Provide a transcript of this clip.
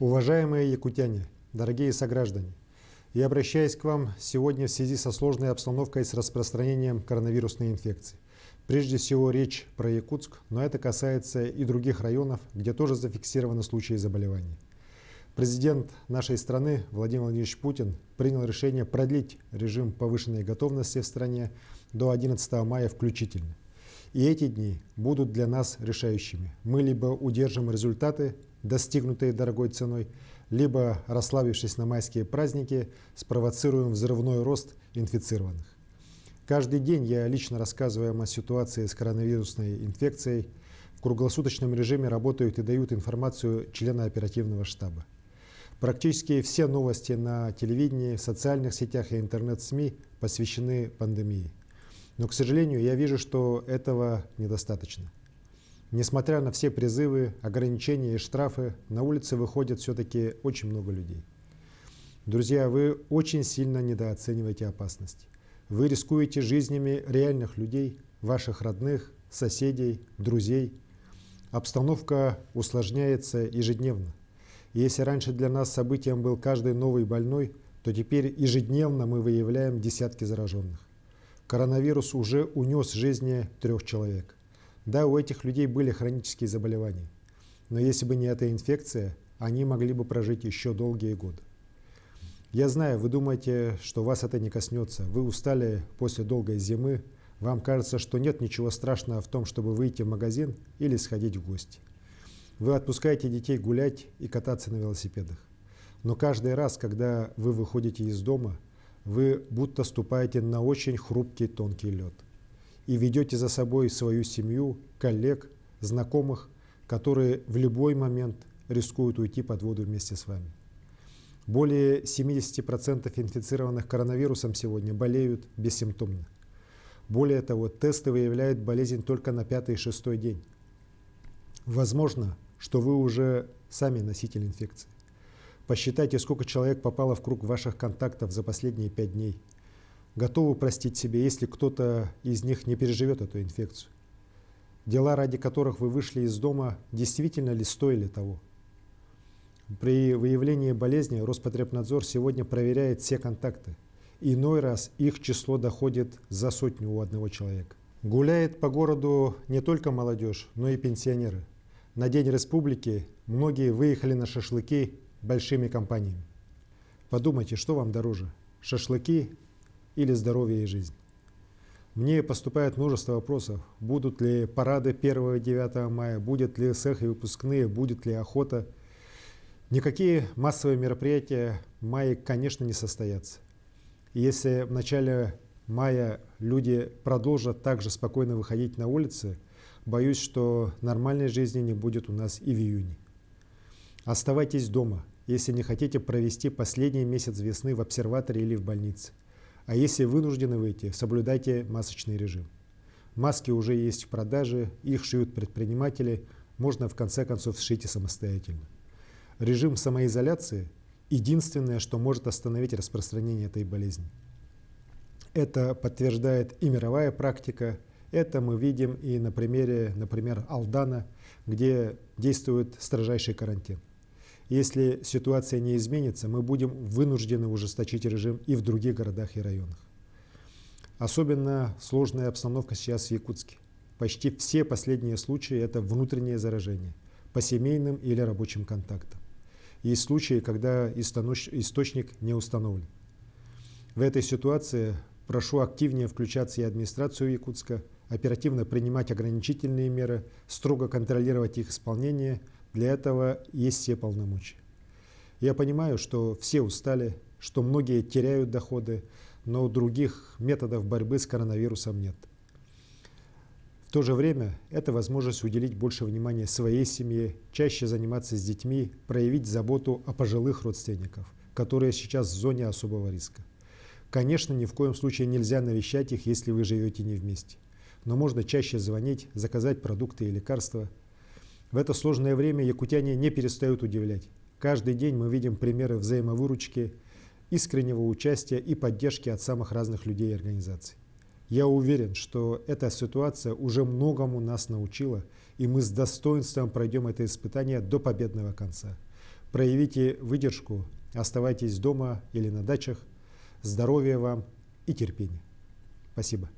Уважаемые якутяне, дорогие сограждане, я обращаюсь к вам сегодня в связи со сложной обстановкой с распространением коронавирусной инфекции. Прежде всего речь про Якутск, но это касается и других районов, где тоже зафиксированы случаи заболевания. Президент нашей страны Владимир Владимирович Путин принял решение продлить режим повышенной готовности в стране до 11 мая включительно. И эти дни будут для нас решающими. Мы либо удержим результаты, достигнутые дорогой ценой, либо, расслабившись на майские праздники, спровоцируем взрывной рост инфицированных. Каждый день я лично рассказываю вам о ситуации с коронавирусной инфекцией. В круглосуточном режиме работают и дают информацию члены оперативного штаба. Практически все новости на телевидении, в социальных сетях и интернет-СМИ посвящены пандемии. Но, к сожалению, я вижу, что этого недостаточно. Несмотря на все призывы, ограничения и штрафы, на улице выходит все-таки очень много людей. Друзья, вы очень сильно недооцениваете опасность. Вы рискуете жизнями реальных людей, ваших родных, соседей, друзей. Обстановка усложняется ежедневно. И если раньше для нас событием был каждый новый больной, то теперь ежедневно мы выявляем десятки зараженных. Коронавирус уже унес жизни 3 человек. Да, у этих людей были хронические заболевания, но если бы не эта инфекция, они могли бы прожить еще долгие годы. Я знаю, вы думаете, что вас это не коснется. Вы устали после долгой зимы, вам кажется, что нет ничего страшного в том, чтобы выйти в магазин или сходить в гости. Вы отпускаете детей гулять и кататься на велосипедах. Но каждый раз, когда вы выходите из дома, вы будто ступаете на очень хрупкий тонкий лед и ведете за собой свою семью, коллег, знакомых, которые в любой момент рискуют уйти под воду вместе с вами. Более 70% инфицированных коронавирусом сегодня болеют бессимптомно. Более того, тесты выявляют болезнь только на 5-й и 6-й день. Возможно, что вы уже сами носитель инфекции. Посчитайте, сколько человек попало в круг ваших контактов за последние 5 дней. Готовы простить себе, если кто-то из них не переживет эту инфекцию. Дела, ради которых вы вышли из дома, действительно ли стоили того? При выявлении болезни Роспотребнадзор сегодня проверяет все контакты. Иной раз их число доходит за 100 у одного человека. Гуляет по городу не только молодежь, но и пенсионеры. На День Республики многие выехали на шашлыки большими компаниями. Подумайте, что вам дороже – шашлыки или здоровье и жизнь? Мне поступает множество вопросов. Будут ли парады 1 и 9 мая, будет ли цех и выпускные, будет ли охота. Никакие массовые мероприятия в мае, конечно, не состоятся. И если в начале мая люди продолжат также спокойно выходить на улицы, боюсь, что нормальной жизни не будет у нас и в июне. Оставайтесь дома, если не хотите провести последний месяц весны в обсерватории или в больнице. А если вынуждены выйти, соблюдайте масочный режим. Маски уже есть в продаже, их шьют предприниматели, можно в конце концов сшить и самостоятельно. Режим самоизоляции – единственное, что может остановить распространение этой болезни. Это подтверждает и мировая практика, это мы видим и на примере, например, Алдана, где действует строжайший карантин. Если ситуация не изменится, мы будем вынуждены ужесточить режим и в других городах и районах. Особенно сложная обстановка сейчас в Якутске. Почти все последние случаи – это внутреннее заражение по семейным или рабочим контактам. Есть случаи, когда источник не установлен. В этой ситуации прошу активнее включаться и администрацию Якутска, оперативно принимать ограничительные меры, строго контролировать их исполнение. Для этого есть все полномочия. Я понимаю, что все устали, что многие теряют доходы, но других методов борьбы с коронавирусом нет. В то же время это возможность уделить больше внимания своей семье, чаще заниматься с детьми, проявить заботу о пожилых родственников, которые сейчас в зоне особого риска. Конечно, ни в коем случае нельзя навещать их, если вы живете не вместе. Но можно чаще звонить, заказать продукты и лекарства. В это сложное время якутяне не перестают удивлять. Каждый день мы видим примеры взаимовыручки, искреннего участия и поддержки от самых разных людей и организаций. Я уверен, что эта ситуация уже многому нас научила, и мы с достоинством пройдем это испытание до победного конца. Проявите выдержку, оставайтесь дома или на дачах. Здоровья вам и терпения. Спасибо.